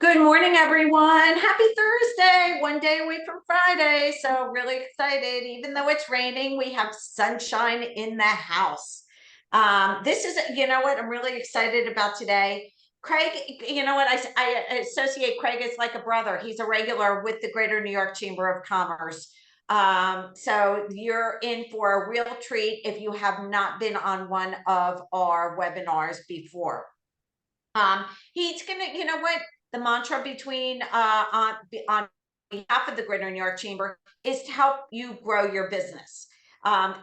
Good morning, everyone. Happy Thursday, one day away from Friday. So, really excited. Even though it's raining, we have sunshine in the house. This is, you know what, I'm really excited about today. Craig, you know what, I associate Craig as like a brother. He's a regular with the Greater New York Chamber of Commerce. So, you're in for a real treat if you have not been on one of our webinars before. Um, he's gonna, you know what, the mantra between on behalf of the Greater New York Chamber is to help you grow your business.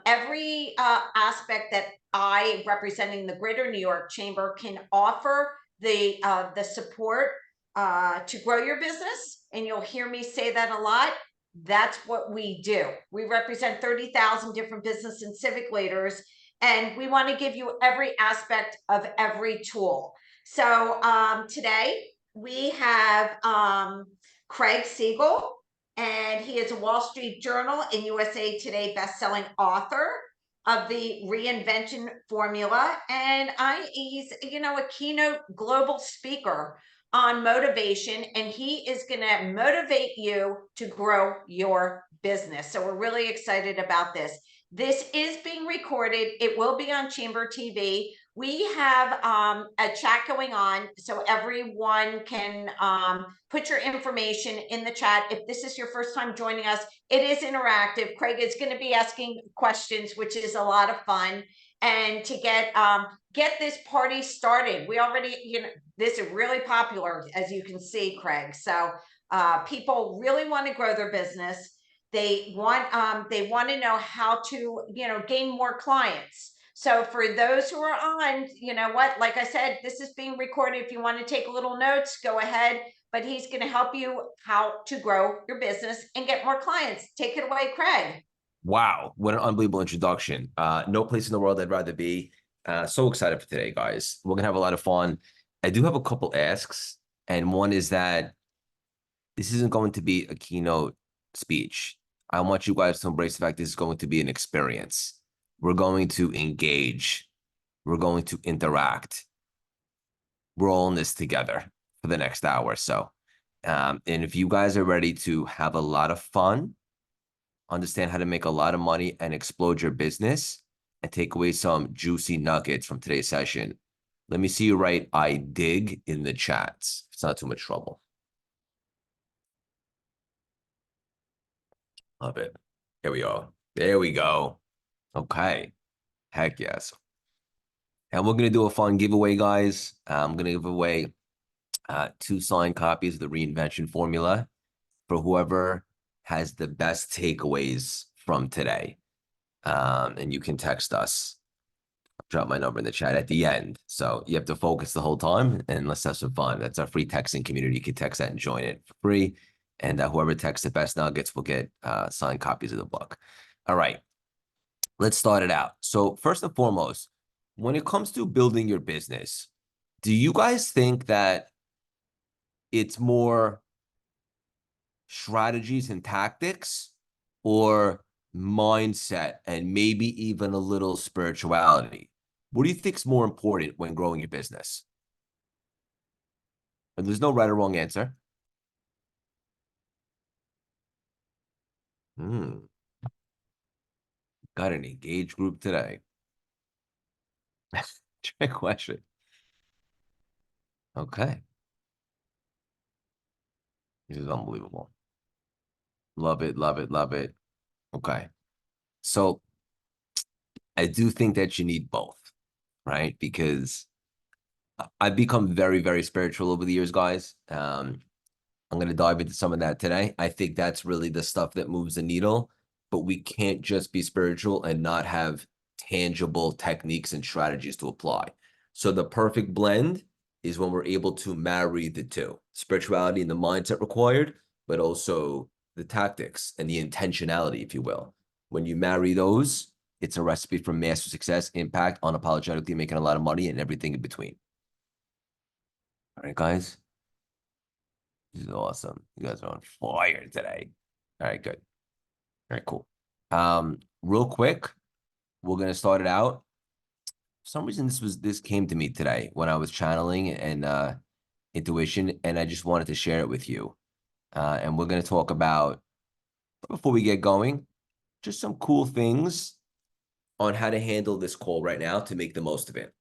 Every aspect that I, representing the Greater New York Chamber, can offer the support to grow your business, and you'll hear me say that a lot. That's what we do. We represent 30,000 different business and civic leaders, and we want to give you every aspect of every tool. So today we have Craig Siegel, and he is a Wall Street Journal and USA Today bestselling author of the Reinvention Formula. And he's, you know, a keynote global speaker on motivation, and he is going to motivate you to grow your business. So we're really excited about this. This is being recorded. It will be on Chamber TV. We have a chat going on, so everyone can put your information in the chat. If this is your first time joining us, it is interactive. Craig is going to be asking questions, which is a lot of fun. And to get this party started, we already, you know, this is really popular, as you can see, Craig. So people really want to grow their business. They want to know how to, you know, gain more clients. So for those who are on, you know what, like I said, this is being recorded. If you want to take a little notes, go ahead. But he's going to help you how to grow your business and get more clients. Take it away, Craig. Wow, what an unbelievable introduction. No place in the world I'd rather be. So excited for today, guys. We're gonna have a lot of fun. I do have a couple asks, and one is that this isn't going to be a keynote speech. I want you guys to embrace the fact this is going to be an experience. We're going to engage. We're going to interact. We're all in this together for the next hour or so. And if you guys are ready to have a lot of fun, understand how to make a lot of money and explode your business, and take away some juicy nuggets from today's session, let me see you write "I dig" in the chats. It's not too much trouble. Love it. Here we go. There we go. Okay. Heck yes. And we're going to do a fun giveaway, guys. I'm going to give away 2 signed copies of the Reinvention Formula for whoever has the best takeaways from today. And you can text us. I'll drop my number in the chat at the end. So you have to focus the whole time, and let's have some fun. That's our free texting community. You can text that and join it for free. And whoever texts the best nuggets will get signed copies of the book. All right, let's start it out. So first and foremost, when it comes to building your business, do you guys think that it's more strategies and tactics, or mindset and maybe even a little spirituality? What do you think is more important when growing your business? And there's no right or wrong answer. Got an engaged group today. Trick question. Okay. This is unbelievable. Love it, love it, love it. Okay. So I do think that you need both, right? Because I've become very, very spiritual over the years, guys. I'm going to dive into some of that today. I think that's really the stuff that moves the needle, but we can't just be spiritual and not have tangible techniques and strategies to apply. So the perfect blend is when we're able to marry the two: spirituality and the mindset required, but also the tactics and the intentionality, if you will. When you marry those, it's a recipe for massive success, impact, unapologetically making a lot of money, and everything in between. All right, guys. This is awesome. You guys are on fire today. All right, good. All right, cool. Real quick, we're gonna start it out. For some reason, this came to me today when I was channeling, and intuition, and I just wanted to share it with you. And we're going to talk about, before we get going, just some cool things on how to handle this call right now to make the most of it.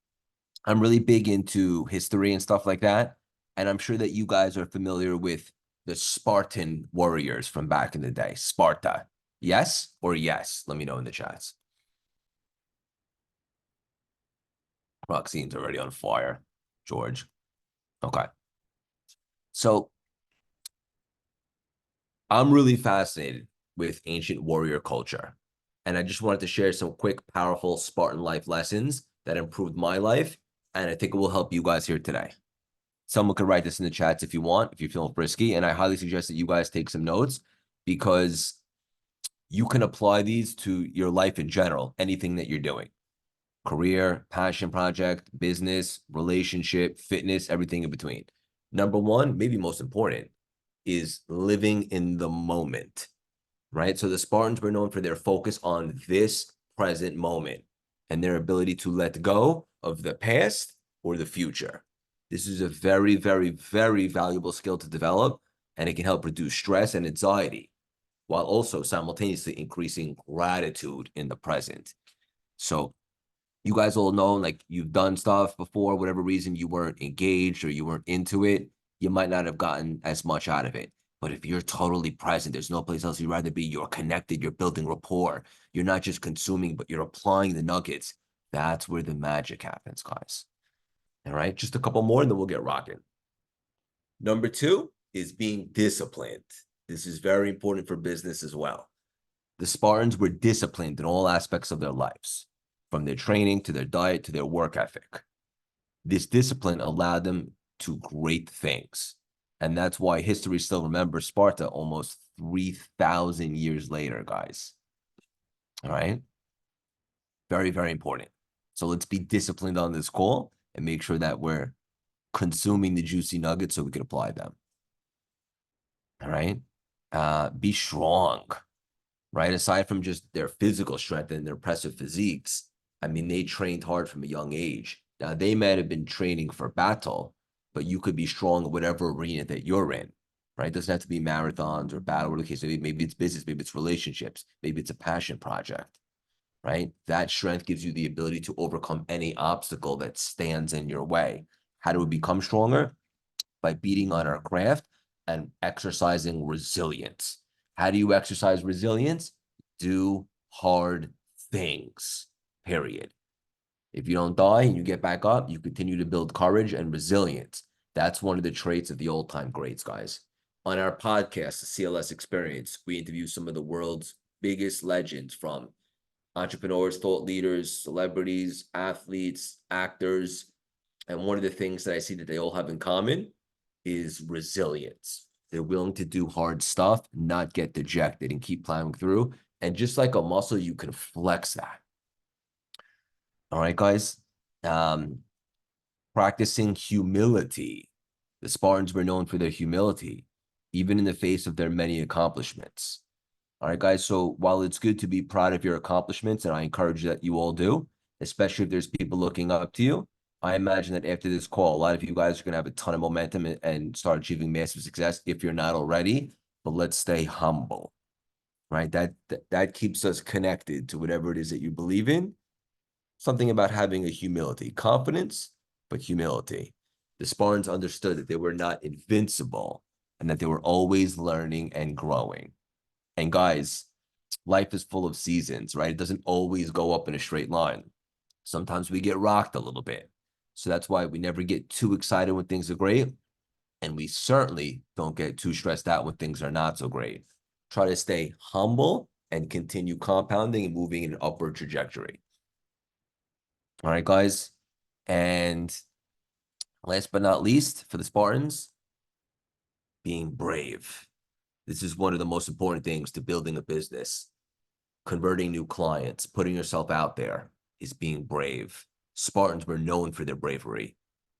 I'm really big into history and stuff like that. And I'm sure that you guys are familiar with the Spartan warriors from back in the day, Sparta. Yes or yes? Let me know in the chats. Roxine's already on fire, George. Okay. So I'm really fascinated with ancient warrior culture. And I just wanted to share some quick, powerful Spartan life lessons that improved my life. And I think it will help you guys here today. Someone could write this in the chats if you want, if you're feeling frisky. And I highly suggest that you guys take some notes because you can apply these to your life in general, anything that you're doing. Career, passion project, business, relationship, fitness, everything in between. Number one, maybe most important, is living in the moment, right? So the Spartans were known for their focus on this present moment and their ability to let go of the past or the future. This is a very, very, very valuable skill to develop, and it can help reduce stress and anxiety while also simultaneously increasing gratitude in the present. So you guys all know, like, you've done stuff before, whatever reason you weren't engaged or you weren't into it, you might not have gotten as much out of it. But if you're totally present, there's no place else you'd rather be. You're connected, you're building rapport. You're not just consuming, but you're applying the nuggets. That's where the magic happens, guys. All right, just a couple more and then we'll get rocking. Number two is being disciplined. This is very important for business as well. The Spartans were disciplined in all aspects of their lives, from their training to their diet to their work ethic. This discipline allowed them to great things. And that's why history still remembers Sparta almost 3,000 years later, guys. All right. Very, very important. So let's be disciplined on this call and make sure that we're consuming the juicy nuggets so we can apply them. All right. Be strong, right? Aside from just their physical strength and their impressive physiques, I mean, they trained hard from a young age. Now, they might have been training for battle, but you could be strong in whatever arena that you're in, right? It doesn't have to be marathons or battle, or the case. Maybe it's business, maybe it's relationships, maybe it's a passion project, right? That strength gives you the ability to overcome any obstacle that stands in your way. How do we become stronger? By beating on our craft and exercising resilience. How do you exercise resilience? Do hard things, period. If you don't die and you get back up, you continue to build courage and resilience. That's one of the traits of the old-time greats, guys. On our podcast, the CLS Experience, we interview some of the world's biggest legends, from entrepreneurs, thought leaders, celebrities, athletes, actors. And one of the things that I see that they all have in common is resilience. They're willing to do hard stuff, not get dejected, and keep plowing through. And just like a muscle, you can flex that. All right, guys. Practicing humility. The Spartans were known for their humility, even in the face of their many accomplishments. All right, guys. So while it's good to be proud of your accomplishments, and I encourage that you all do, especially if there's people looking up to you, I imagine that after this call, a lot of you guys are going to have a ton of momentum and start achieving massive success if you're not already. But let's stay humble, right? That keeps us connected to whatever it is that you believe in. Something about having a humility, confidence, but humility. The Spartans understood that they were not invincible and that they were always learning and growing. And guys, life is full of seasons, right? It doesn't always go up in a straight line. Sometimes we get rocked a little bit. So that's why we never get too excited when things are great. And we certainly don't get too stressed out when things are not so great. Try to stay humble and continue compounding and moving in an upward trajectory. All right, guys. And last but not least, for the Spartans, being brave. This is one of the most important things to building a business. Converting new clients, putting yourself out there is being brave. Spartans were known for their bravery.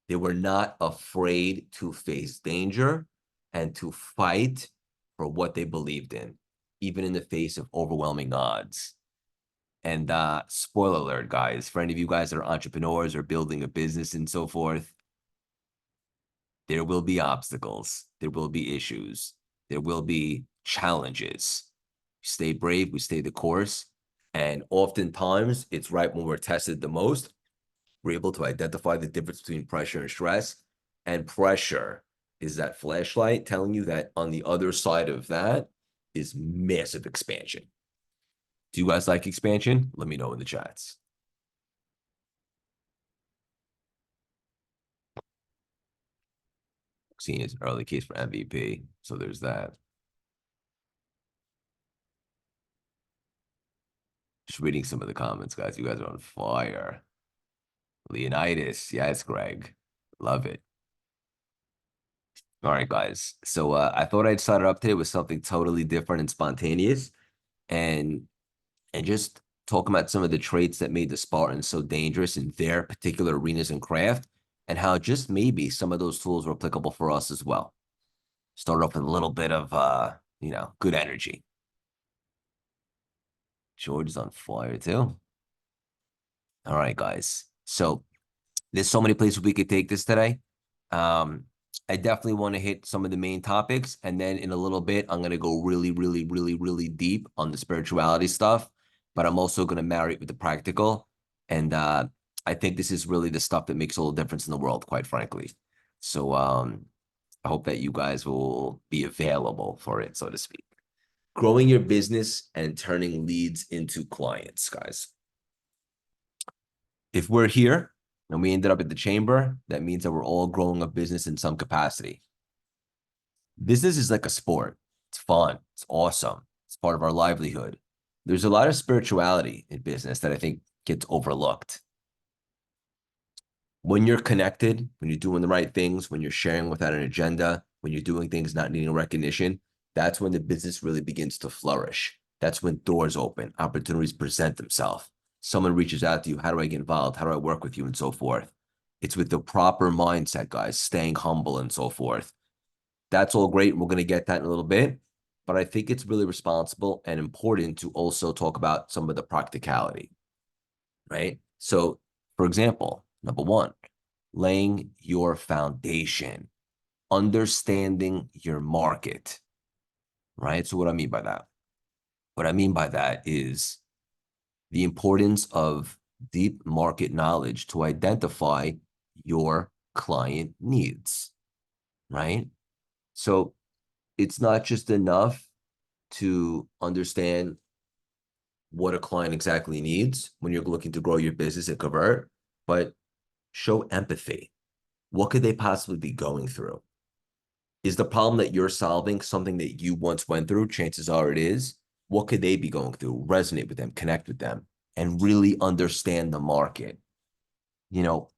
They were not afraid to face danger and to fight for what they believed in, even in the face of overwhelming odds. And spoiler alert, guys, for any of you guys that are entrepreneurs or building a business and so forth, There will be obstacles. There will be issues. There will be challenges. Stay brave. We stay the course. And oftentimes, it's right when we're tested the most, we're able to identify the difference between pressure and stress. And pressure is that flashlight telling you that on the other side of that is massive expansion. Do you guys like expansion? Let me know in the chats. Seen as an early case for MVP. So there's that. Just reading some of the comments, guys. You guys are on fire. Leonidas. Yes, Greg. Love it. All right, guys. So I thought I'd start it up today with something totally different and spontaneous. And just talk about some of the traits that made the Spartans so dangerous in their particular arenas and craft, and how just maybe some of those tools were applicable for us as well. Start off with a little bit of good energy. George is on fire too. All right, guys. So there's so many places we could take this today. I definitely want to hit some of the main topics, and then in a little bit, I'm going to go really, really, really, really deep on the spirituality stuff, but I'm also going to marry it with the practical. And I think this is really the stuff that makes all the difference in the world, quite frankly. So I hope that you guys will be available for it, so to speak. Growing your business and turning leads into clients, guys. If we're here and we ended up at the chamber, that means that we're all growing a business in some capacity. Business is like a sport. It's fun. It's awesome. It's part of our livelihood. There's a lot of spirituality in business that I think gets overlooked. When you're connected, when you're doing the right things, when you're sharing without an agenda, when you're doing things not needing recognition, that's when the business really begins to flourish. That's when doors open, opportunities present themselves. Someone reaches out to you, how do I get involved? How do I work with you? And so forth. It's with the proper mindset, guys, staying humble and so forth. That's all great. We're going to get that in a little bit. But I think it's really responsible and important to also talk about some of the practicality, right? So, for example, number one, laying your foundation, understanding your market, right? So what I mean by that? What I mean by that is the importance of deep market knowledge to identify your client needs, right? So it's not just enough to understand what a client exactly needs when you're looking to grow your business and convert, but show empathy. What could they possibly be going through? Is the problem that you're solving something that you once went through? Chances are it is. What could they be going through? Resonate with them, connect with them, and really understand the market. You know,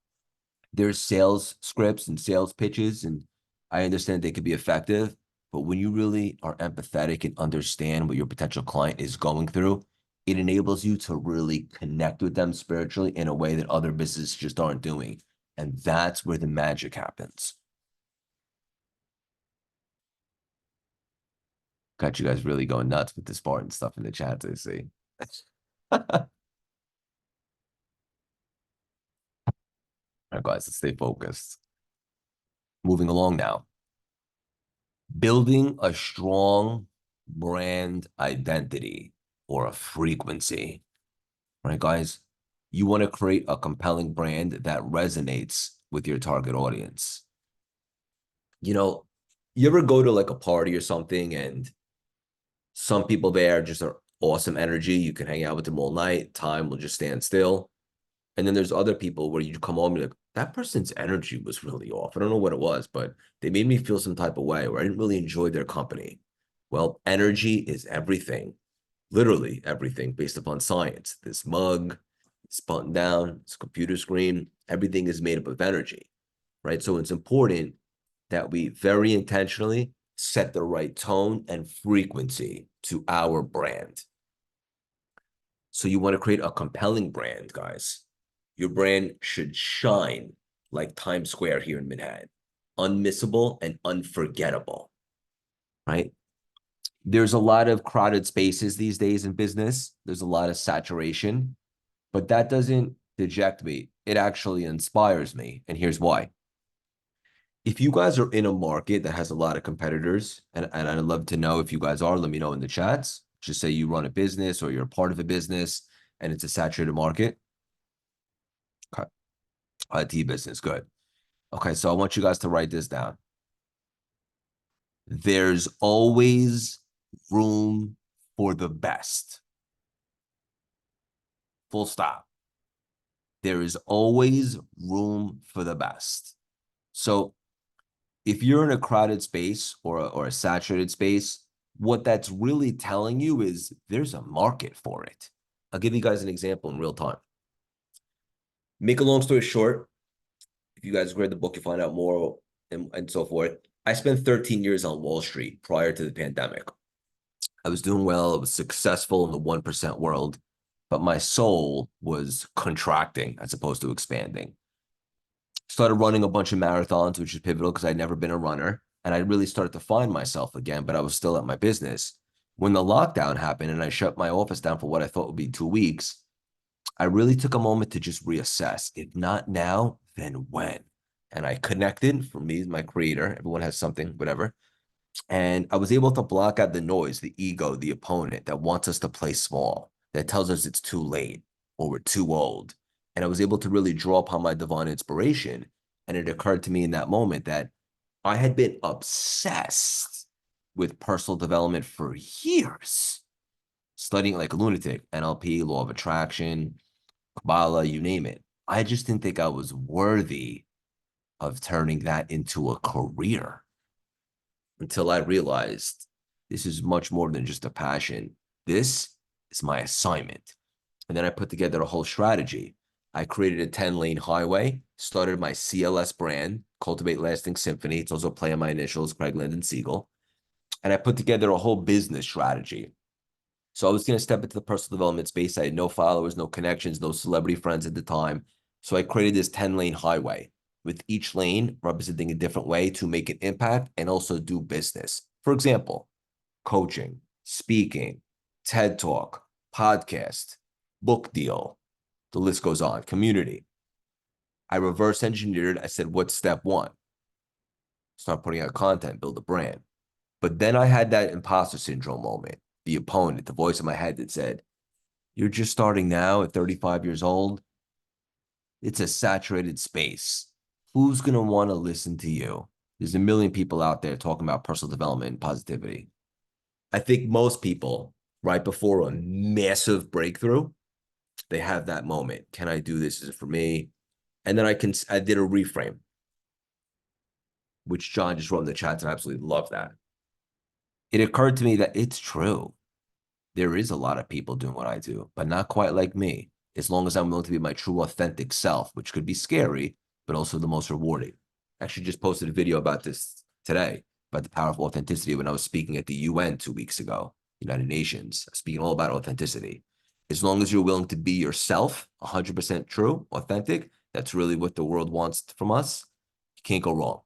there's sales scripts and sales pitches, and I understand they could be effective, but when you really are empathetic and understand what your potential client is going through, it enables you to really connect with them spiritually in a way that other businesses just aren't doing. And that's where the magic happens. Got you guys really going nuts with the Spartan stuff in the chat, I see. All right, guys, let's stay focused. Moving along now. Building a strong brand identity or a frequency. Right, guys? You want to create a compelling brand that resonates with your target audience. You know, you ever go to like a party or something and some people there just are awesome energy. You can hang out with them all night. Time will just stand still. And then there's other people where you come home and you're like, that person's energy was really off. I don't know what it was, but they made me feel some type of way where I didn't really enjoy their company. Well, energy is everything, literally everything based upon science. This mug, this button down, this computer screen, everything is made up of energy, right? So it's important that we very intentionally set the right tone and frequency to our brand. So you want to create a compelling brand, guys. Your brand should shine like Times Square here in Manhattan, unmissable and unforgettable, right? There's a lot of crowded spaces these days in business. There's a lot of saturation, but that doesn't deject me. It actually inspires me. And here's why. if you guys are in a market that has a lot of competitors, and I'd love to know if you guys are, let me know in the chats. Just say you run a business or you're a part of a business and it's a saturated market. Okay. IT business, good. Okay, so I want you guys to write this down. There's always room for the best. Full stop. There is always room for the best. So if you're in a crowded space or a saturated space, what that's really telling you is there's a market for it. I'll give you guys an example in real time. Make a long story short, if you guys read the book, you find out more and so forth. I spent 13 years on Wall Street prior to the pandemic. I was doing well. I was successful in the 1% world, but my soul was contracting as opposed to expanding. Started running a bunch of marathons, which is pivotal because I'd never been a runner. And I really started to find myself again, but I was still at my business. When the lockdown happened and I shut my office down for what I thought would be 2 weeks, I really took a moment to just reassess. If not now, then when? And I connected for me, my creator. Everyone has something, whatever. And I was able to block out the noise, the ego, the opponent that wants us to play small, that tells us it's too late or we're too old. And I was able to really draw upon my divine inspiration. And it occurred to me in that moment that I had been obsessed with personal development for years, studying like a lunatic, NLP, law of attraction, Kabbalah, you name it. I just didn't think I was worthy of turning that into a career until I realized this is much more than just a passion. This is my assignment. And then I put together a whole strategy. I created a 10-lane highway, started my CLS brand, Cultivate Lasting Symphony. It's also a play on my initials, Craig Landon Siegel. And I put together a whole business strategy. So I was going to step into the personal development space. I had no followers, no connections, no celebrity friends at the time. So I created this 10-lane highway with each lane representing a different way to make an impact and also do business. For example, coaching, speaking, TED Talk, podcast, book deal. The list goes on. Community. I reverse engineered. I said, what's step one? Start putting out content, build a brand. But then I had that imposter syndrome moment, the opponent, the voice in my head that said, you're just starting now at 35 years old. It's a saturated space. Who's going to want to listen to you? There's a million people out there talking about personal development and positivity. I think most people, right before a massive breakthrough, they have that moment. Can I do this? Is it for me? And then I did a reframe, which John just wrote in the chat, and I absolutely love that. It occurred to me that it's true. There is a lot of people doing what I do, but not quite like me, as long as I'm willing to be my true, authentic self, which could be scary, but also the most rewarding. I actually just posted a video about this today, about the power of authenticity when I was speaking at the UN 2 weeks ago, United Nations, speaking all about authenticity. As long as you're willing to be yourself, 100% true, authentic, that's really what the world wants from us. You can't go wrong.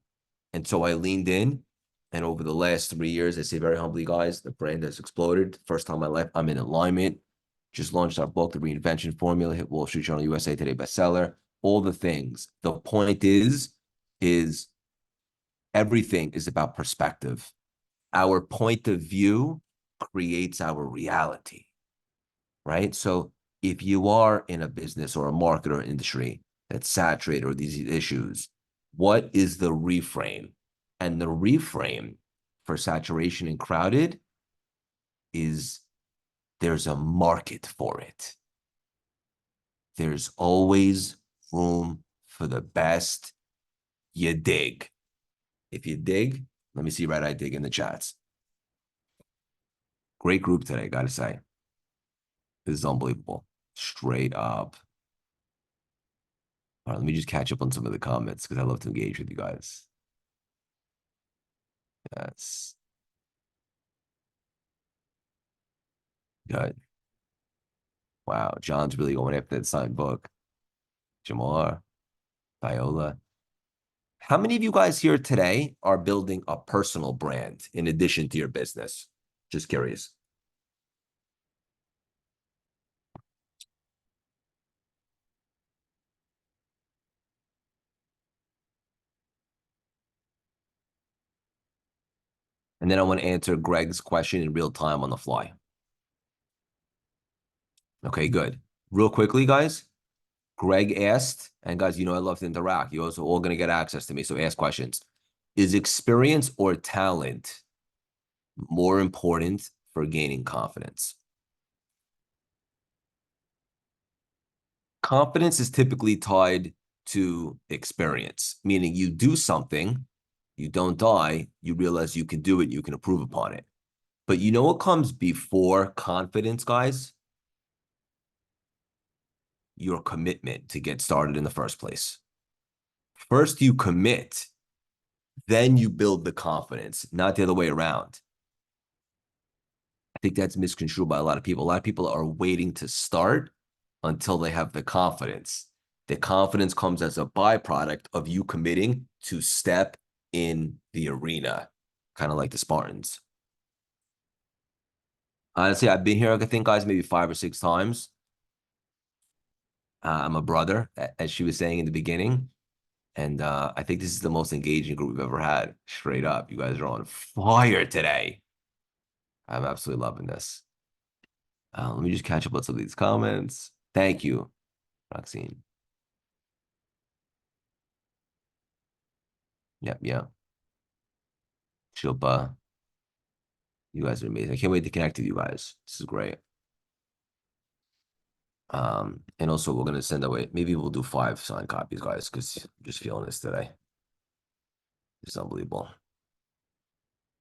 And so I leaned in. And over the last 3 years, I say very humbly, guys, the brand has exploded. First time in my life, I'm in alignment. Just launched our book, The Reinvention Formula, hit Wall Street Journal USA Today bestseller, all the things. The point is everything is about perspective. Our point of view creates our reality, right? So if you are in a business or a market or industry that's saturated or these issues, what is the reframe? And the reframe for saturation and crowded is there's a market for it. There's always room for the best. You dig. If you dig, let me see right I dig in the chats. Great group today, gotta say. This is unbelievable. Straight up. All right, let me just catch up on some of the comments because I love to engage with you guys. Yes. Good. Wow. John's really going after that signed book. Jamar, Viola. How many of you guys here today are building a personal brand in addition to your business? Just curious. And then I want to answer Greg's question in real time on the fly. Okay, good. Real quickly, guys. Greg asked, and guys, you know I love to interact. You also all going to get access to me, so ask questions. Is experience or talent more important for gaining confidence? Confidence is typically tied to experience, meaning you do something, you don't die, you realize you can do it, you can improve upon it. But you know what comes before confidence, guys? Your commitment to get started in the first place. First, you commit, then you build the confidence, not the other way around. I think that's misconstrued by a lot of people. A lot of people are waiting to start until they have the confidence. The confidence comes as a byproduct of you committing to step in the arena, kind of like the Spartans. Honestly, I've been here, I think, guys, maybe 5 or 6 times. I'm a brother, as she was saying in the beginning. And I think this is the most engaging group we've ever had. Straight up. You guys are on fire today. I'm absolutely loving this. Let me just catch up on some of these comments. Thank you, Roxine. Yep. Shilpa. You guys are amazing. I can't wait to connect with you guys. This is great. And also we're gonna send away. Maybe we'll do 5 signed copies, guys, because I'm just feeling this today. It's unbelievable.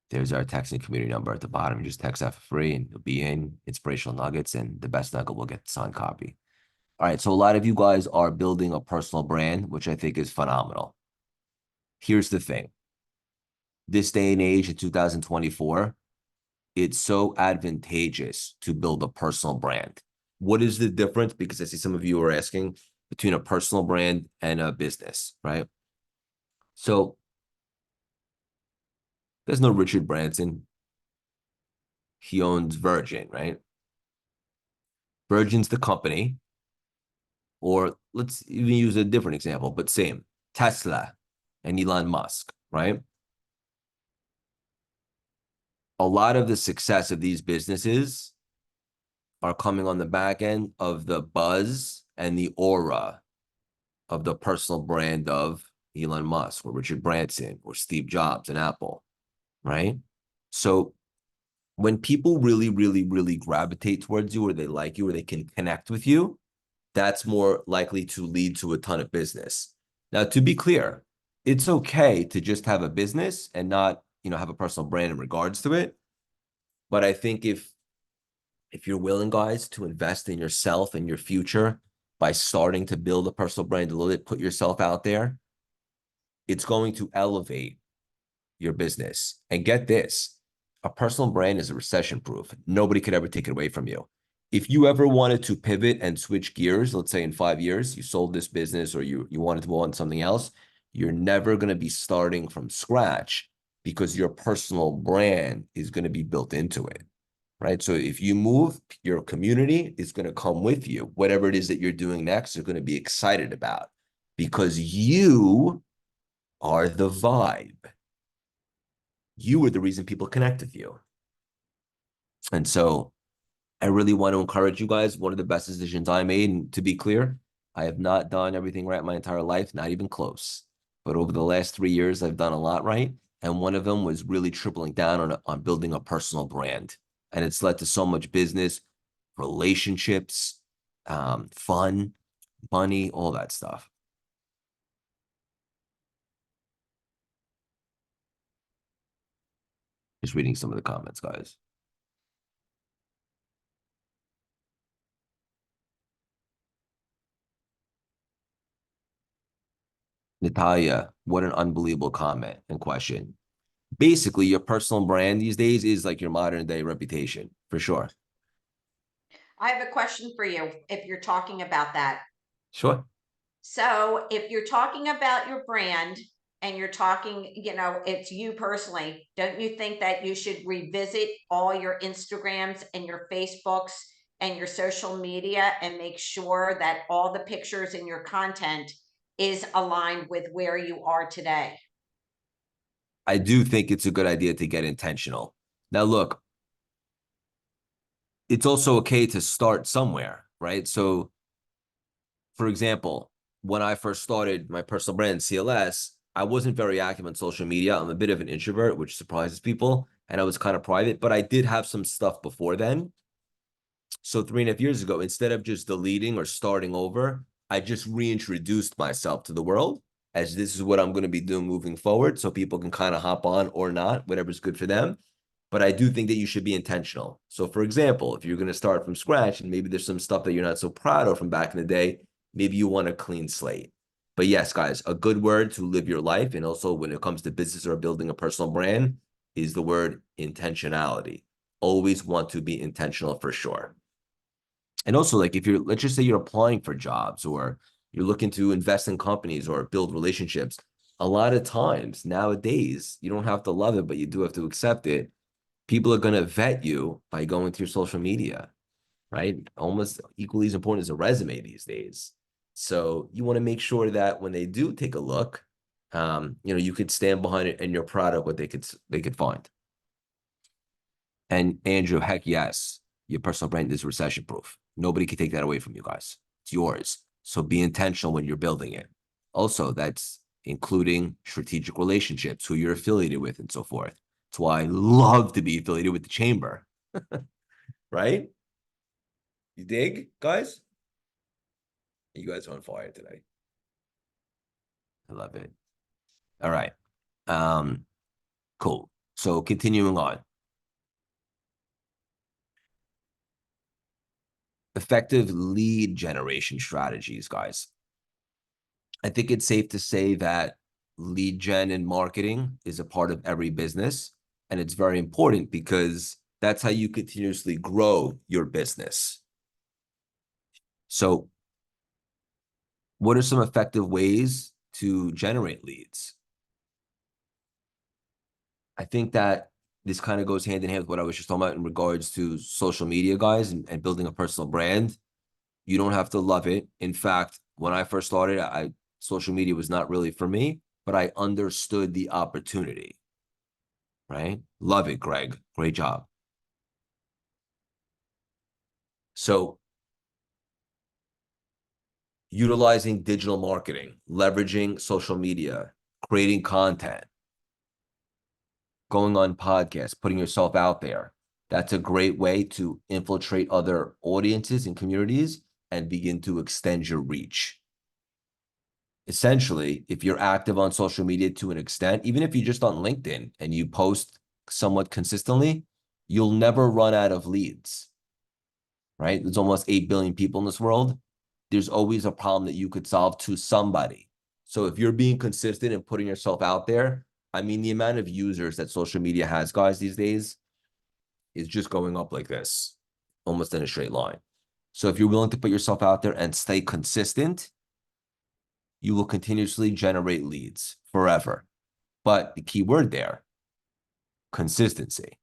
There's our texting community number at the bottom. You just text that for free and you'll be in inspirational nuggets, and the best nugget will get the signed copy. All right, so a lot of you guys are building a personal brand, which I think is phenomenal. Here's the thing. This day and age in 2024, it's so advantageous to build a personal brand. What is the difference? Because I see some of you are asking between a personal brand and a business, right? So there's no Richard Branson. He owns Virgin, right? Virgin's the company. Or let's even use a different example, but same. Tesla and Elon Musk, right? A lot of the success of these businesses are coming on the back end of the buzz and the aura of the personal brand of Elon Musk or Richard Branson or Steve Jobs and Apple, right? So when people really, really, really gravitate towards you, or they like you, or they can connect with you, that's more likely to lead to a ton of business. Now, to be clear, it's okay to just have a business and not, have a personal brand in regards to it. But I think if you're willing, guys, to invest in yourself and your future by starting to build a personal brand a little bit, put yourself out there, it's going to elevate your business. And get this, a personal brand is recession proof. Nobody could ever take it away from you. If you ever wanted to pivot and switch gears, let's say in 5 years, you sold this business or you wanted to move on to something else, you're never going to be starting from scratch because your personal brand is going to be built into it, right? So if you move, your community is going to come with you. Whatever it is that you're doing next, you're going to be excited about because you are the vibe. You are the reason people connect with you. And so I really want to encourage you guys. One of the best decisions I made, and to be clear, I have not done everything right my entire life, not even close. But over the last 3 years, I've done a lot right. And one of them was really tripling down on building a personal brand. And it's led to so much business, relationships, fun, money, all that stuff. Just reading some of the comments, guys. Natalia, what an unbelievable comment and question. Basically, your personal brand these days is like your modern day reputation, for sure. I have a question for you if you're talking about that. Sure. So if you're talking about your brand and you're talking, it's you personally, don't you think that you should revisit all your Instagrams and your Facebooks and your social media and make sure that all the pictures in your content is aligned with where you are today? I do think it's a good idea to get intentional. Now, look, it's also okay to start somewhere, right? So, for example, when I first started my personal brand, CLS, I wasn't very active on social media. I'm a bit of an introvert, which surprises people, and I was kind of private, but I did have some stuff before then. So 3.5 years ago, instead of just deleting or starting over, I just reintroduced myself to the world as this is what I'm going to be doing moving forward. So people can kind of hop on or not, whatever's good for them. But I do think that you should be intentional. So for example, if you're going to start from scratch and maybe there's some stuff that you're not so proud of from back in the day, maybe you want a clean slate. But yes, guys, a good word to live your life. And also when it comes to business or building a personal brand is the word intentionality. Always want to be intentional for sure. And also, like if you're, let's just say you're applying for jobs or you're looking to invest in companies or build relationships, a lot of times nowadays, you don't have to love it, but you do have to accept it. People are going to vet you by going to your social media, right? Almost equally as important as a resume these days. So you want to make sure that when they do take a look, you could stand behind it and you're proud of what they could find. And Andrew, heck yes, your personal brand is recession proof. Nobody can take that away from you guys. It's yours. So be intentional when you're building it. Also, that's including strategic relationships, who you're affiliated with, and so forth. That's why I love to be affiliated with the chamber. Right? You dig, guys? You guys are on fire today. I love it. All right. Cool. So continuing on. Effective lead generation strategies, guys. I think it's safe to say that lead gen and marketing is a part of every business. And it's very important because that's how you continuously grow your business. So what are some effective ways to generate leads? I think that this kind of goes hand in hand with what I was just talking about in regards to social media, guys, and building a personal brand. You don't have to love it. In fact, when I first started, social media was not really for me, but I understood the opportunity, right? Love it, Greg. Great job. So utilizing digital marketing, leveraging social media, creating content, going on podcasts, putting yourself out there. That's a great way to infiltrate other audiences and communities and begin to extend your reach. Essentially, if you're active on social media to an extent, even if you're just on LinkedIn and you post somewhat consistently, you'll never run out of leads, right? There's almost 8 billion people in this world. There's always a problem that you could solve to somebody. So if you're being consistent and putting yourself out there, I mean, the amount of users that social media has, guys, these days is just going up like this, almost in a straight line. So if you're willing to put yourself out there and stay consistent, you will continuously generate leads forever. But the key word there, consistency,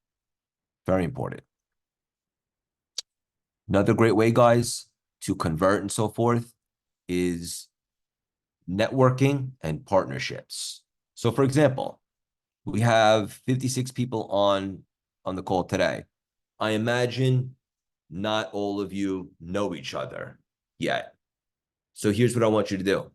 very important. Another great way, guys, to convert and so forth is networking and partnerships. So for example, we have 56 people on the call today. I imagine not all of you know each other yet. So here's what I want you to do.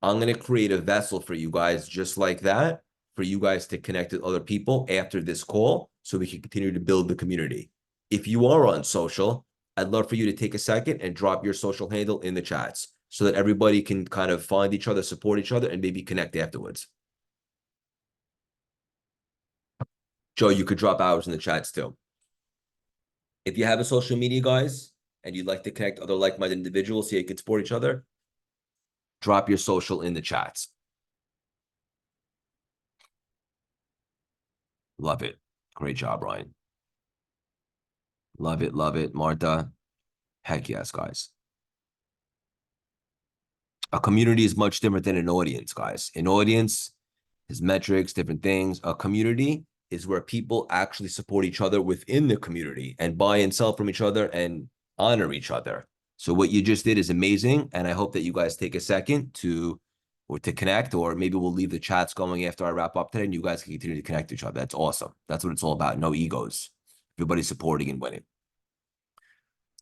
I'm going to create a vessel for you guys just like that, for you guys to connect with other people after this call so we can continue to build the community. If you are on social, I'd love for you to take a second and drop your social handle in the chats so that everybody can kind of find each other, support each other, and maybe connect afterwards. Joe, you could drop ours in the chats too. If you have a social media, guys, and you'd like to connect other like-minded individuals so you can support each other, drop your social in the chats. Love it. Great job, Ryan. Love it, Martha. Heck yes, guys. A community is much different than an audience, guys. An audience is metrics, different things. A community is where people actually support each other within the community and buy and sell from each other and honor each other. So what you just did is amazing. And I hope that you guys take a second to or to connect, or maybe we'll leave the chats going after I wrap up today and you guys can continue to connect to each other. That's awesome. That's what it's all about. No egos. Everybody supporting and winning.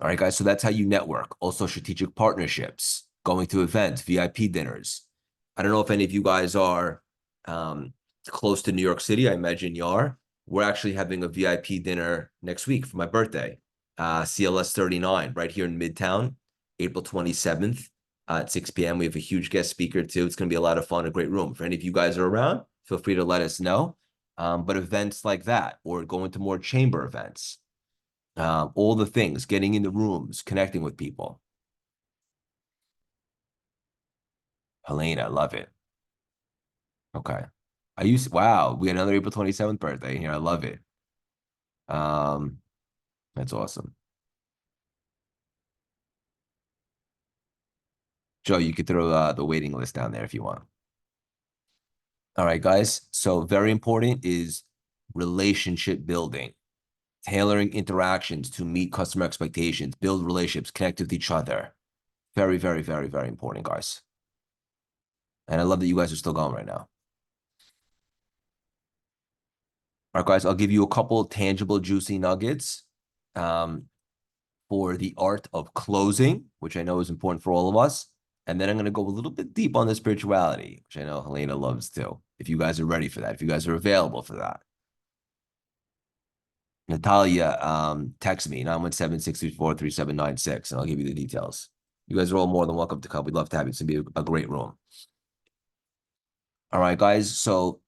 All right, guys. So that's how you network. Also, strategic partnerships, going to events, VIP dinners. I don't know if any of you guys are close to New York City. I imagine you are. We're actually having a VIP dinner next week for my birthday, CLS 39, right here in Midtown, April 27th at 6 p.m. We have a huge guest speaker too. It's going to be a lot of fun, a great room. If any of you guys are around, feel free to let us know. But events like that, or going to more chamber events, all the things, getting in the rooms, connecting with people. Helena, I love it. Okay. Wow, we had another April 27th birthday here. I love it. That's awesome. Joe, you could throw the waiting list down there if you want. All right, guys. So very important is relationship building, tailoring interactions to meet customer expectations, build relationships, connect with each other. Very, very, very, very important, guys. And I love that you guys are still going right now. All right, guys, I'll give you a couple tangible, juicy nuggets for the art of closing, which I know is important for all of us. And then I'm going to go a little bit deep on the spirituality, which I know Helena loves too. If you guys are ready for that, if you guys are available for that. Natalia, text me, 917-634-3796, and I'll give you the details. You guys are all more than welcome to come. We'd love to have you. It's going to be a great room. All right, guys. So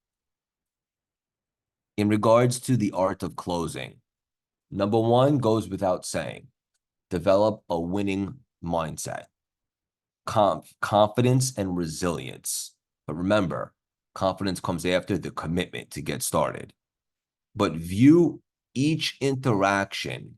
in regards to the art of closing, number one goes without saying, develop a winning mindset, confidence and resilience. But remember, confidence comes after the commitment to get started. But view each interaction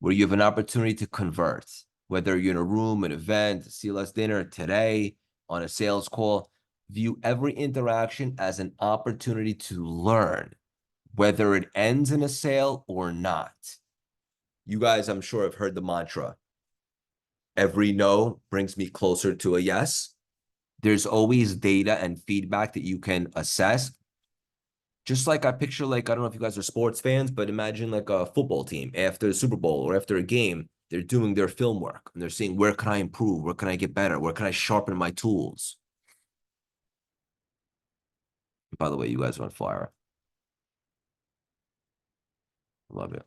where you have an opportunity to convert, whether you're in a room, an event, a CLS dinner, today, on a sales call, view every interaction as an opportunity to learn, whether it ends in a sale or not. You guys, I'm sure, have heard the mantra, every no brings me closer to a yes. There's always data and feedback that you can assess. Just like I picture, like, I don't know if you guys are sports fans, but imagine like a football team after the Super Bowl or after a game, they're doing their film work and they're saying, where can I improve? Where can I get better? Where can I sharpen my tools? By the way, you guys are on fire. Love it.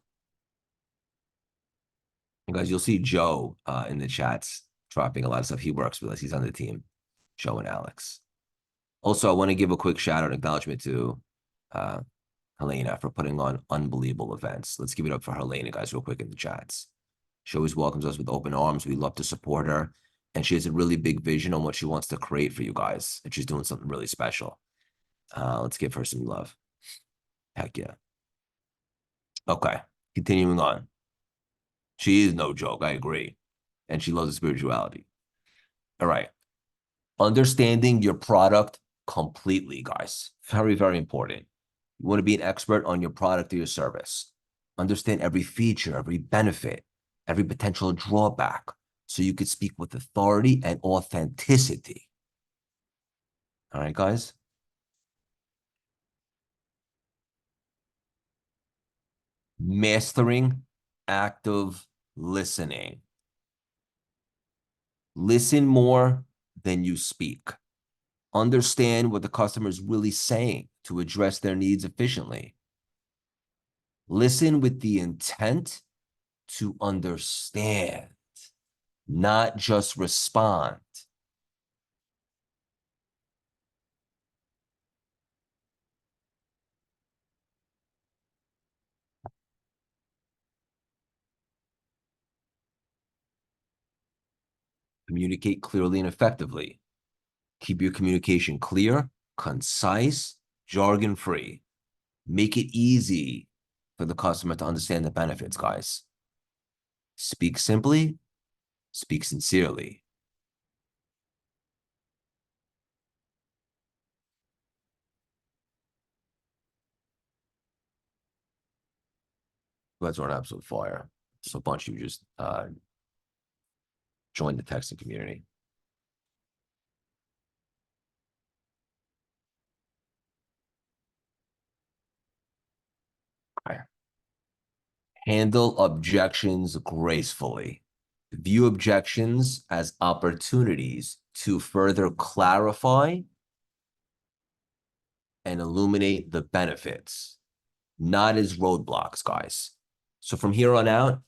And guys, you'll see Joe in the chats dropping a lot of stuff. He works with us. He's on the team, Joe and Alex. Also, I want to give a quick shout out and acknowledgement to Helena for putting on unbelievable events. Let's give it up for Helena, guys, real quick in the chats. She always welcomes us with open arms. We love to support her. And she has a really big vision on what she wants to create for you guys. And she's doing something really special. Let's give her some love. Heck yeah. Okay, continuing on. She is no joke, I agree. And she loves the spirituality. All right. Understanding your product completely, guys. Very, very important. You want to be an expert on your product or your service. Understand every feature, every benefit, every potential drawback, so you could speak with authority and authenticity. All right, guys? Mastering active listening. Listen more than you speak. Understand what the customer is really saying to address their needs efficiently. Listen with the intent to understand, not just respond. Communicate clearly and effectively. Keep your communication clear, concise, jargon-free. Make it easy for the customer to understand the benefits, guys. Speak simply, speak sincerely. You guys are on absolute fire. So a bunch of you just joined the texting community. Okay. Handle objections gracefully. View objections as opportunities to further clarify and illuminate the benefits, not as roadblocks, guys. So from here on out,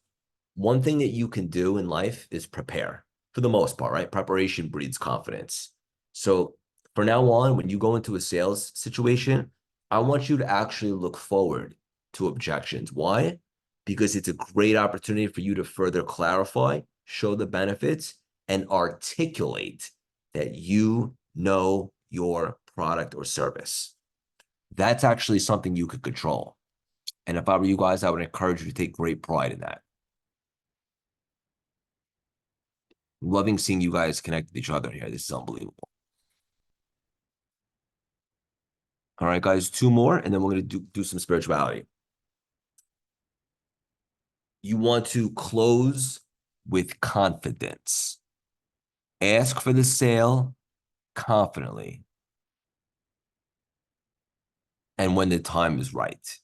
one thing that you can do in life is prepare for the most part, right? Preparation breeds confidence. So for now on, when you go into a sales situation, I want you to actually look forward to objections. Why? Because it's a great opportunity for you to further clarify, show the benefits, and articulate that you know your product or service. That's actually something you could control. And if I were you guys, I would encourage you to take great pride in that. Loving seeing you guys connect with each other here. This is unbelievable. All right, guys, two more, and then we're going to do some spirituality. You want to close with confidence. Ask for the sale confidently and when the time is right.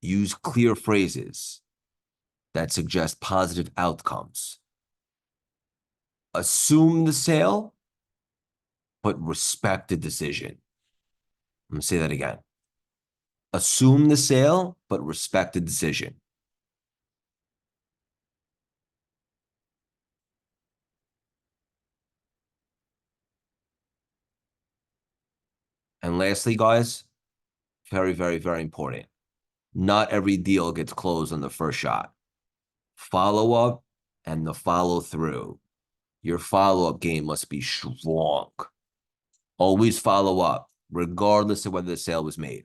Use clear phrases that suggest positive outcomes. Assume the sale, but respect the decision. I'm going to say that again. Assume the sale, but respect the decision. And lastly, guys, very, very, very important. Not every deal gets closed on the first shot. Follow up and the follow through. Your follow up game must be strong. Always follow up, regardless of whether the sale was made.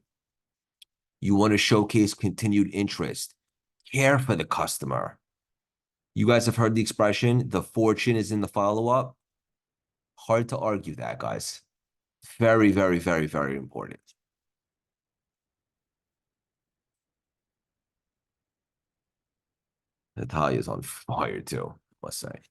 You want to showcase continued interest. Care for the customer. You guys have heard the expression, the fortune is in the follow up. Hard to argue that, guys. Very, very, very, very important. Natalia's on fire too, I must say.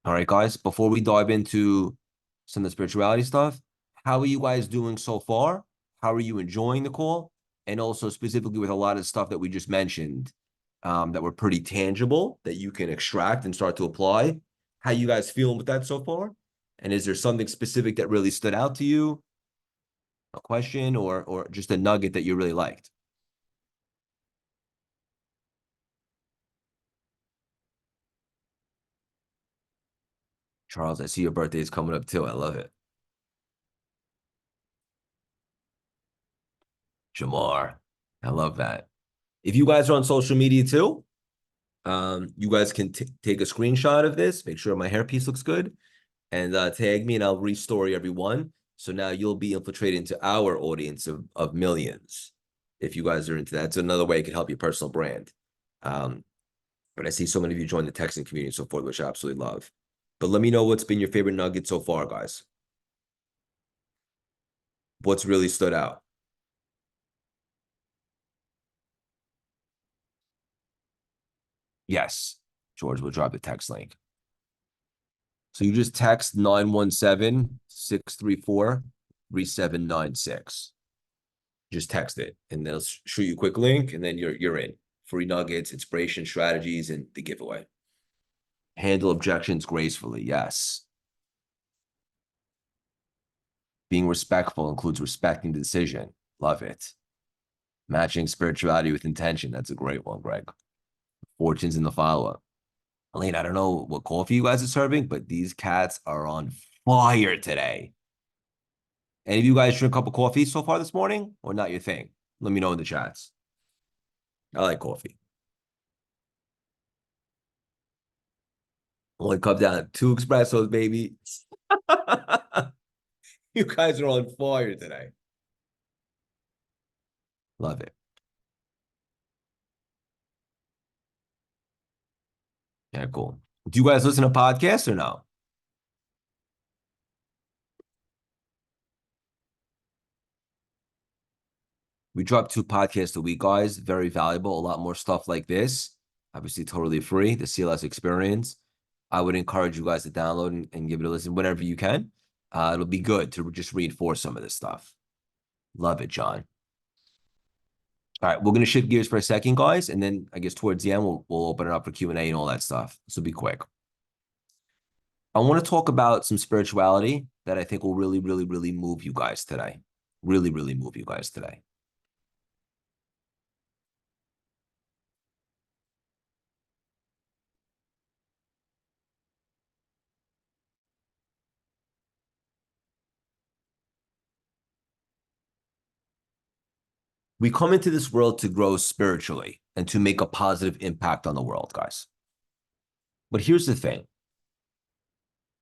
All right, guys, before we dive into some of the spirituality stuff, how are you guys doing so far? How are you enjoying the call? And also specifically with a lot of stuff that we just mentioned that were pretty tangible that you can extract and start to apply. How you guys feeling with that so far? And is there something specific that really stood out to you? A question or just a nugget that you really liked? Charles, I see your birthday is coming up too. I love it. Jamar, I love that. If you guys are on social media too, you guys can take a screenshot of this, make sure my hairpiece looks good, and tag me, and I'll restory everyone. So now you'll be infiltrated into our audience of millions. If you guys are into that, it's another way it can help your personal brand. But I see so many of you join the texting community and so forth, which I absolutely love. But let me know what's been your favorite nugget so far, guys. What's really stood out? Yes, George will drop the text link. So you just text 917-634-3796. Just text it, and they'll shoot you a quick link, and then you're in. Free nuggets, inspiration, strategies, and the giveaway. Handle objections gracefully. Yes. Being respectful includes respecting the decision. Love it. Matching spirituality with intention. That's a great one, Greg. Fortunes in the follow-up. Elaine, I don't know what coffee you guys are serving, but these cats are on fire today. Any of you guys drink a cup of coffee so far this morning, or not your thing? Let me know in the chats. I like coffee. Only cup down, 2 espressos, baby. You guys are on fire today. Love it. Yeah, cool. Do you guys listen to podcasts or no? We drop 2 podcasts a week, guys. Very valuable. A lot more stuff like this. Obviously, totally free. The CLS experience. I would encourage you guys to download and give it a listen whenever you can. It'll be good to just reinforce some of this stuff. Love it, John. All right, we're going to shift gears for a second, guys, and then I guess towards the end, we'll open it up for Q&A and all that stuff. This will be quick. I want to talk about some spirituality that I think will really, really, really move you guys today. Really, really move you guys today. We come into this world to grow spiritually and to make a positive impact on the world, guys. But here's the thing.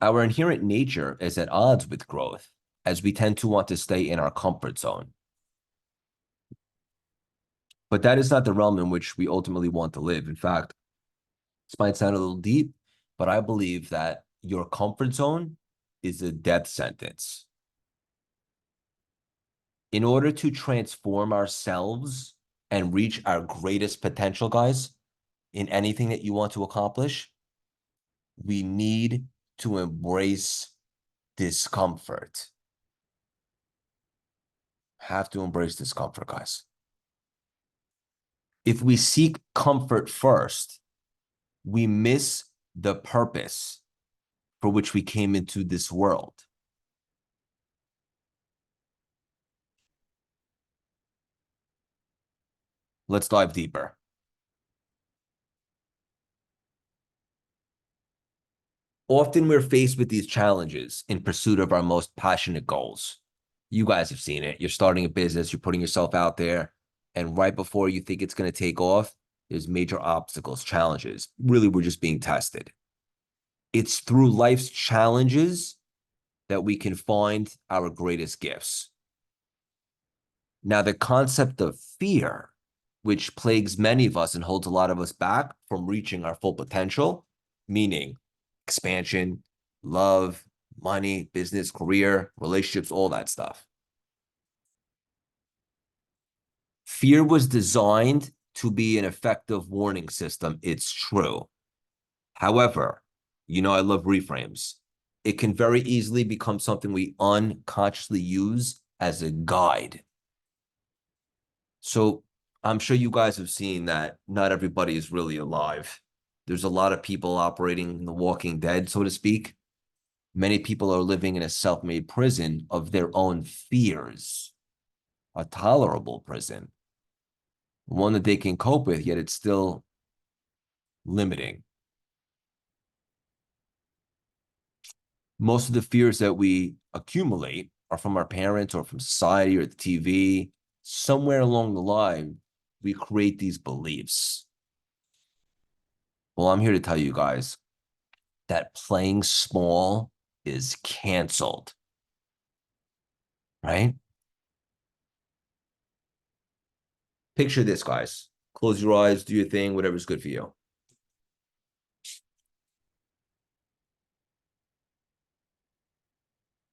Our inherent nature is at odds with growth, as we tend to want to stay in our comfort zone. But that is not the realm in which we ultimately want to live. In fact, this might sound a little deep, but I believe that your comfort zone is a death sentence. In order to transform ourselves and reach our greatest potential, guys, in anything that you want to accomplish, we need to embrace discomfort. Have to embrace discomfort, guys. If we seek comfort first, we miss the purpose for which we came into this world. Let's dive deeper. Often we're faced with these challenges in pursuit of our most passionate goals. You guys have seen it. You're starting a business, you're putting yourself out there, and right before you think it's going to take off, there's major obstacles, challenges. Really, we're just being tested. It's through life's challenges that we can find our greatest gifts. Now, the concept of fear, which plagues many of us and holds a lot of us back from reaching our full potential, meaning expansion, love, money, business, career, relationships, all that stuff. Fear was designed to be an effective warning system. It's true. However, I love reframes. It can very easily become something we unconsciously use as a guide. So I'm sure you guys have seen that not everybody is really alive. There's a lot of people operating in the Walking Dead, so to speak. Many people are living in a self-made prison of their own fears, a tolerable prison, one that they can cope with, yet it's still limiting. Most of the fears that we accumulate are from our parents or from society or the TV. Somewhere along the line, we create these beliefs. Well, I'm here to tell you guys that playing small is canceled, right? Picture this, guys. Close your eyes, do your thing, whatever's good for you.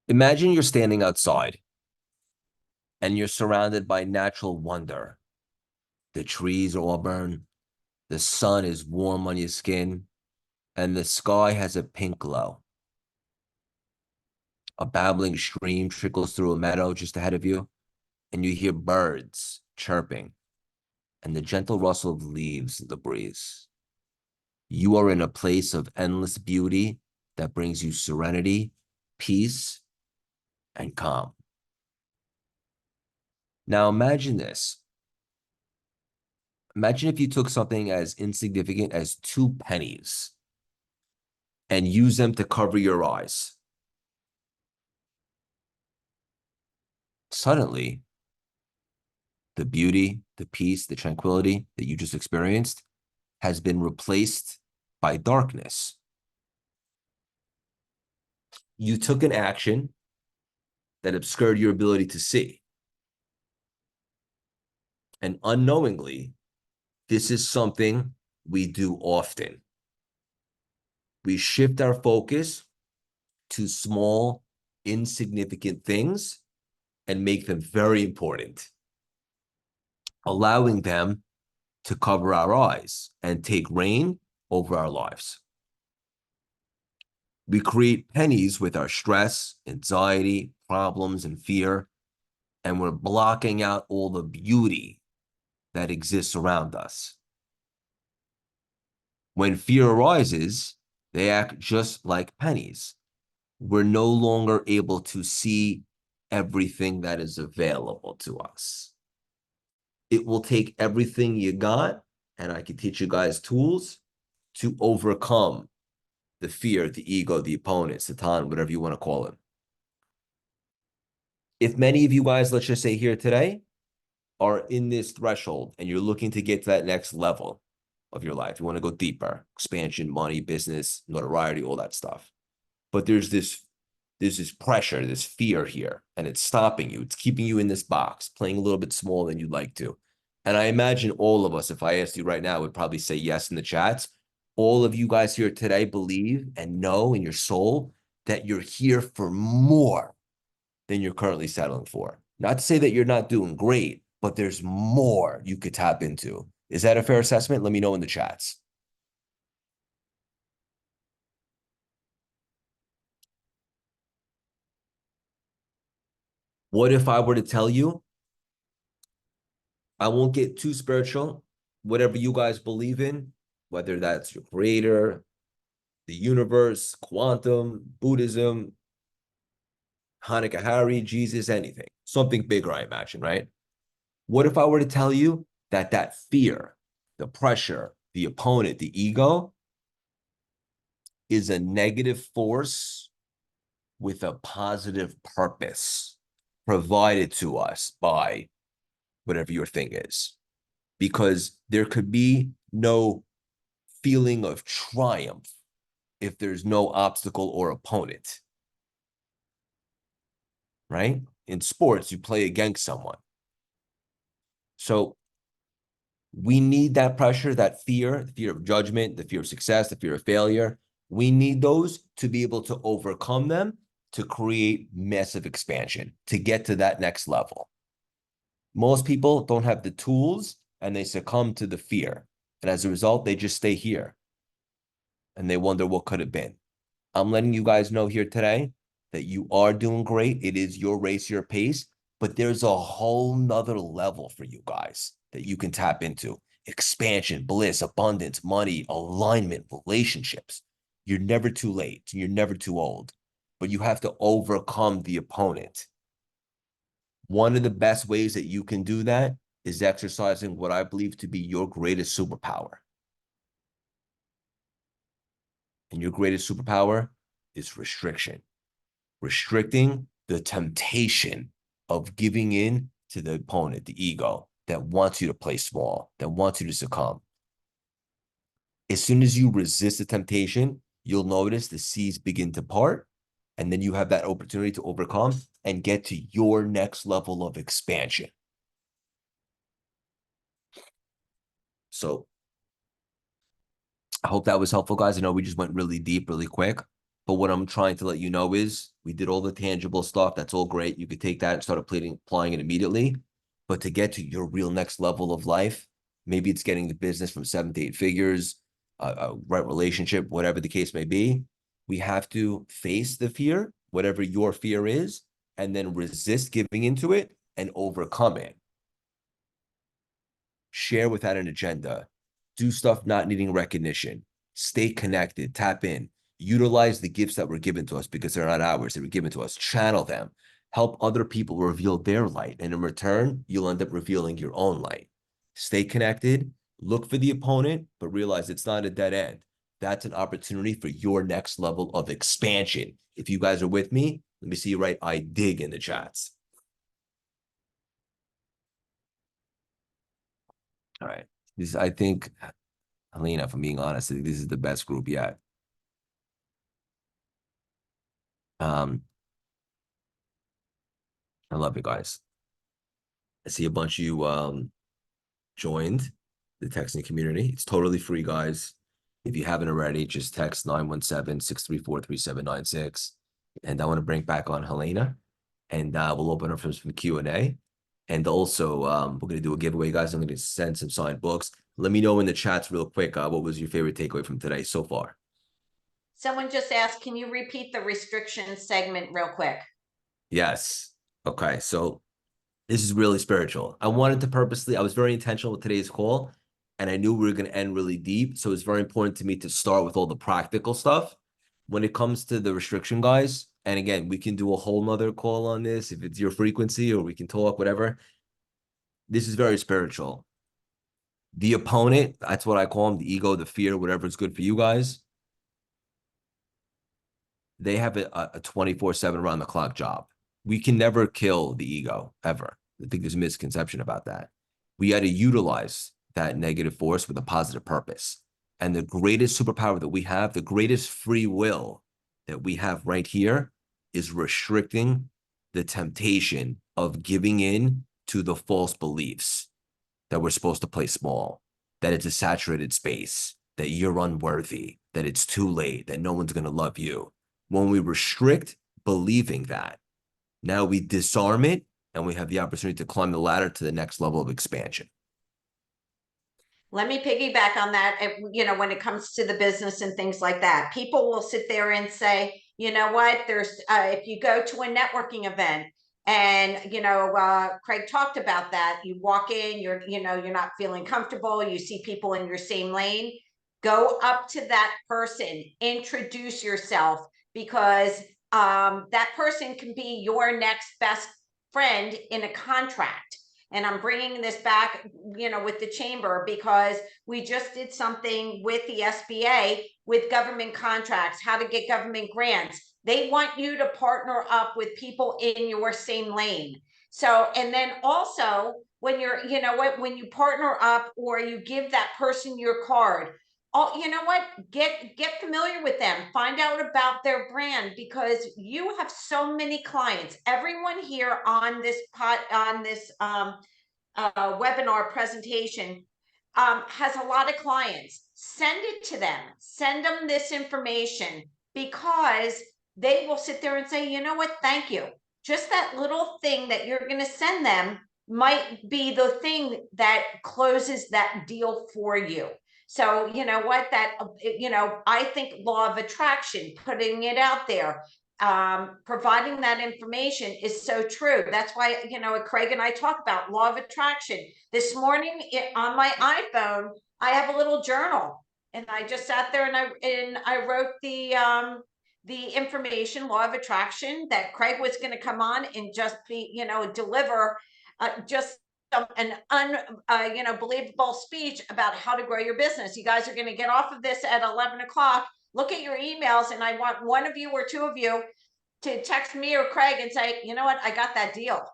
Imagine you're standing outside and you're surrounded by natural wonder. The trees are auburn, the sun is warm on your skin, and the sky has a pink glow. A babbling stream trickles through a meadow just ahead of you, and you hear birds chirping and the gentle rustle of leaves in the breeze. You are in a place of endless beauty that brings you serenity, peace, and calm. Now imagine this. Imagine if you took something as insignificant as 2 pennies and used them to cover your eyes. Suddenly, the beauty, the peace, the tranquility that you just experienced has been replaced by darkness. You took an action that obscured your ability to see. And unknowingly, this is something we do often. We shift our focus to small, insignificant things and make them very important, allowing them to cover our eyes and take reign over our lives. We create pennies with our stress, anxiety, problems, and fear, and we're blocking out all the beauty that exists around us. When fear arises, they act just like pennies. We're no longer able to see everything that is available to us. It will take everything you got, and I can teach you guys tools to overcome the fear, the ego, the opponent, Satan, whatever you want to call him. If many of you guys, let's just say here today, are in this threshold and you're looking to get to that next level of your life, you want to go deeper, expansion, money, business, notoriety, all that stuff. But there's this pressure, this fear here, and it's stopping you. It's keeping you in this box, playing a little bit smaller than you'd like to. And I imagine all of us, if I asked you right now, would probably say yes in the chats. All of you guys here today believe and know in your soul that you're here for more than you're currently settling for. Not to say that you're not doing great, but there's more you could tap into. Is that a fair assessment? Let me know in the chats. What if I were to tell you, I won't get too spiritual, whatever you guys believe in, whether that's your creator, the universe, quantum, Buddhism, Hanukkah Hari, Jesus, anything, something bigger, I imagine, right? What if I were to tell you that that fear, the pressure, the opponent, the ego is a negative force with a positive purpose provided to us by whatever your thing is? Because there could be no feeling of triumph if there's no obstacle or opponent, right? In sports, you play against someone. So we need that pressure, that fear, the fear of judgment, the fear of success, the fear of failure. We need those to be able to overcome them to create massive expansion, to get to that next level. Most people don't have the tools and they succumb to the fear. And as a result, they just stay here and they wonder what could have been. I'm letting you guys know here today that you are doing great. It is your race, your pace, but there's a whole nother level for you guys that you can tap into. Expansion, bliss, abundance, money, alignment, relationships. You're never too late. You're never too old, but you have to overcome the opponent. One of the best ways that you can do that is exercising what I believe to be your greatest superpower. And your greatest superpower is restriction. Restricting the temptation of giving in to the opponent, the ego, that wants you to play small, that wants you to succumb. As soon as you resist the temptation, you'll notice the seas begin to part, and then you have that opportunity to overcome and get to your next level of expansion. So I hope that was helpful, guys. I know we just went really deep, really quick. But what I'm trying to let you know is we did all the tangible stuff. That's all great. You could take that and start applying it immediately. But to get to your real next level of life, maybe it's getting the business from 7 to 8 figures, a right relationship, whatever the case may be. We have to face the fear, whatever your fear is, and then resist giving into it and overcome it. Share without an agenda. Do stuff not needing recognition. Stay connected. Tap in. Utilize the gifts that were given to us because they're not ours. They were given to us. Channel them. Help other people reveal their light. And in return, you'll end up revealing your own light. Stay connected. Look for the opponent, but realize it's not a dead end. That's an opportunity for your next level of expansion. If you guys are with me, let me see you write I dig in the chats. All right. This, I think, Helena, if I'm being honest, I think this is the best group yet. I love you guys. I see a bunch of you joined the texting community. It's totally free, guys. If you haven't already, just text 917-634-3796. And I want to bring back on Helena, and we'll open up for some Q&A. And also, we're going to do a giveaway, guys. I'm going to send some signed books. Let me know in the chats real quick, what was your favorite takeaway from today so far? Someone just asked, can you repeat the restriction segment real quick? Yes. Okay. So This is really spiritual. I wanted to purposely, I was very intentional with today's call, and I knew we were going to end really deep. So it's very important to me to start with all the practical stuff. When it comes to the restriction, guys, and again, we can do a whole nother call on this if it's your frequency, or we can talk, whatever. This is very spiritual. The opponent, that's what I call them, the ego, the fear, whatever is good for you guys. They have a 24/7 around the clock job. We can never kill the ego, ever. I think there's a misconception about that. We got to utilize that negative force with a positive purpose. And the greatest superpower that we have, the greatest free will that we have right here, is restricting the temptation of giving in to the false beliefs that we're supposed to play small, that it's a saturated space, that you're unworthy, that it's too late, that no one's going to love you. When we restrict believing that, now we disarm it and we have the opportunity to climb the ladder to the next level of expansion. Let me piggyback on that. You know, when it comes to the business and things like that, people will sit there and say, you know what, there's, if you go to a networking event and, you know, Craig talked about that, you walk in, you're not feeling comfortable, you see people in your same lane, go up to that person, introduce yourself, because that person can be your next best friend in a contract. And I'm bringing this back, you know, with the chamber, because we just did something with the SBA with government contracts, how to get government grants. They want you to partner up with people in your same lane. So, and then also when you're, you know what, when you partner up or you give that person your card, oh, you know what, get familiar with them, find out about their brand, because you have so many clients. Everyone here on this webinar presentation has a lot of clients. Send it to them, send them this information, because they will sit there and say, you know what, thank you. Just that little thing that you're going to send them might be the thing that closes that deal for you. So, you know what, that, you know, I think law of attraction, putting it out there, providing that information is so true. That's why, you know, Craig and I talk about law of attraction. This morning on my iPhone, I have a little journal, and I just sat there and I wrote the information, law of attraction, that Craig was going to come on and just be, you know, deliver just an you know, believable speech about how to grow your business. You guys are going to get off of this at 11 o'clock. Look at your emails, and I want one of you or two of you to text me or Craig and say, you know what, I got that deal.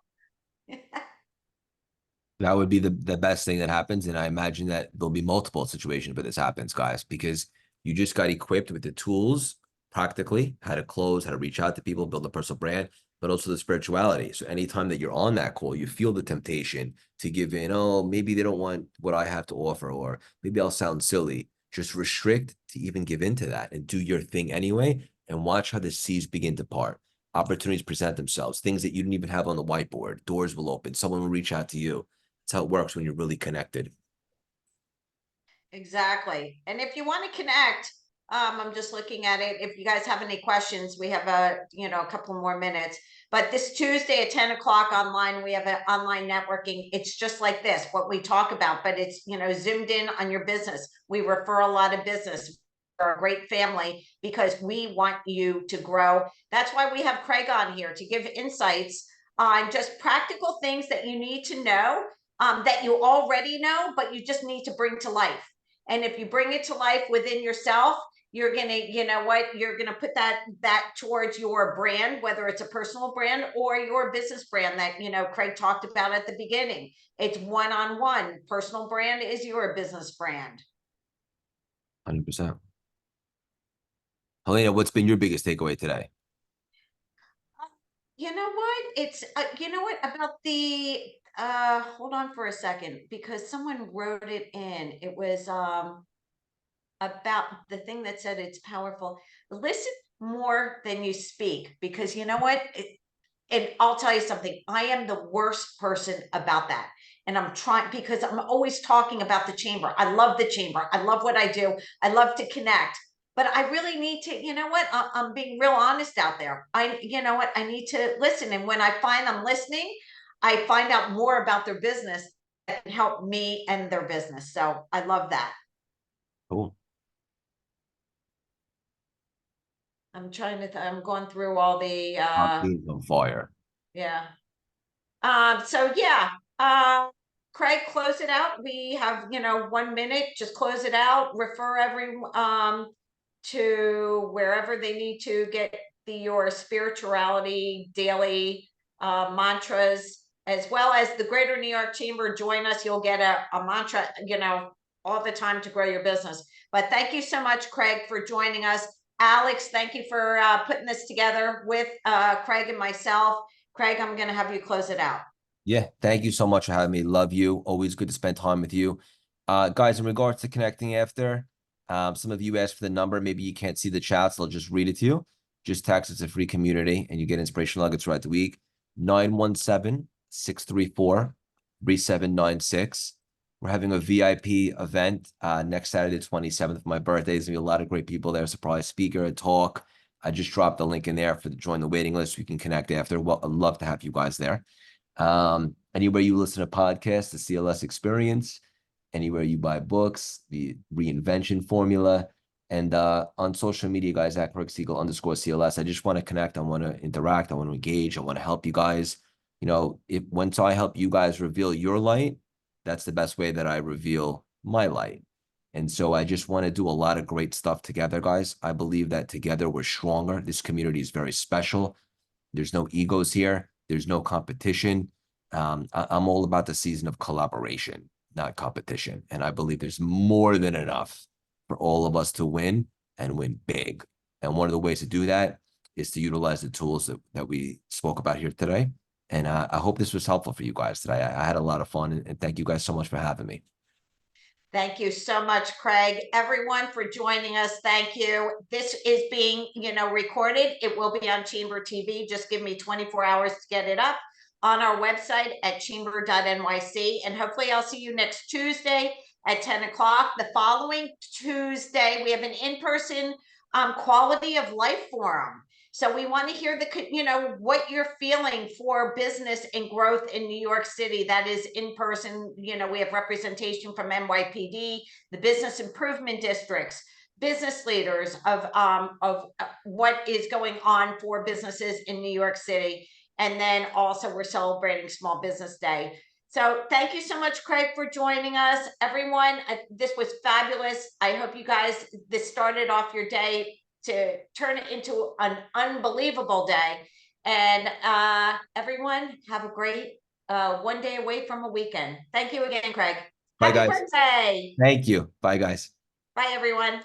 That would be the best thing that happens. And I imagine that there'll be multiple situations where this happens, guys, because you just got equipped with the tools, practically, how to close, how to reach out to people, build a personal brand, but also the spirituality. So anytime that you're on that call, you feel the temptation to give in, oh, maybe they don't want what I have to offer, or maybe I'll sound silly. Just restrict to even give into that and do your thing anyway, and watch how the seas begin to part. Opportunities present themselves, things that you didn't even have on the whiteboard. Doors will open. Someone will reach out to you. That's how it works when you're really connected. Exactly. And if you want to connect, I'm just looking at it. If you guys have any questions, we have a, you know, a couple more minutes. But this Tuesday at 10 o'clock online, we have an online networking. It's just like this, what we talk about, but it's, you know, zoomed in on your business. We refer a lot of business. We're a great family because we want you to grow. That's why we have Craig on here, to give insights on just practical things that you need to know, that you already know, but you just need to bring to life. And if you bring it to life within yourself, you're going to, you know what, you're going to put that towards your brand, whether it's a personal brand or your business brand that, you know, Craig talked about at the beginning. It's one-on-one. Personal brand is your business brand. 100%. Helena, what's been your biggest takeaway today? You know what? It's, you know what, about the, hold on for a second, because someone wrote it in. It was, about the thing that said it's powerful. Listen more than you speak, because you know what? And I'll tell you something, I am the worst person about that. And I'm trying, because I'm always talking about the chamber. I love the chamber. I love what I do. I love to connect. But I really need to, you know what? I'm being real honest out there. You know what? I need to listen. And when I find I'm listening, I find out more about their business that can help me and their business. So I love that. Cool. I'm trying to, I'm going through all the, Beans on fire. yeah. So yeah, Craig, close it out. We have, 1 minute, just close it out, refer to wherever they need to get your spirituality daily mantras, as well as the Greater New York Chamber. Join us. You'll get a mantra, all the time to grow your business. But thank you so much, Craig, for joining us. Alex, thank you for putting this together with Craig and myself. Craig, I'm going to have you close it out. Yeah, thank you so much for having me. Love you. Always good to spend time with you. Guys, in regards to connecting after, some of you asked for the number. Maybe you can't see the chats. I'll just read it to you. Just text. It's a free community, and you get inspirational nuggets throughout the week. 917-634-3796. We're having a VIP event next Saturday, 27th, for my birthday. There's going to be a lot of great people there. Surprise speaker, a talk. I just dropped the link in there for the join the waiting list. We can connect after. Well, I'd love to have you guys there. Anywhere you listen to podcasts, the CLS Experience, anywhere you buy books, the Reinvention Formula, and on social media, guys, at @CraigSiegel_CLS. I just want to connect. I want to interact. I want to engage. I want to help you guys. If once I help you guys reveal your light, that's the best way that I reveal my light. And so I just want to do a lot of great stuff together, guys. I believe that together we're stronger. This community is very special. There's no egos here. There's no competition. I'm all about the season of collaboration, not competition. And I believe there's more than enough for all of us to win and win big. And one of the ways to do that is to utilize the tools that we spoke about here today. And I hope this was helpful for you guys today. I had a lot of fun, and thank you guys so much for having me. Thank you so much, Craig. Everyone for joining us. Thank you. This is being, recorded. It will be on Chamber TV. Just give me 24 hours to get it up on our website at chamber.nyc. And hopefully I'll see you next Tuesday at 10 o'clock. The following Tuesday, we have an in-person quality of life forum. So we want to hear what you're feeling for business and growth in New York City. That is in person. We have representation from NYPD, the business improvement districts, business leaders of what is going on for businesses in New York City. And then also we're celebrating Small Business Day. So thank you so much, Craig, for joining us. Everyone, this was fabulous. I hope you guys, this started off your day to turn it into an unbelievable day. And everyone, have a great one day away from a weekend. Thank you again, Craig. Bye, Happy guys. birthday. Thank you. Bye, guys. Bye, everyone.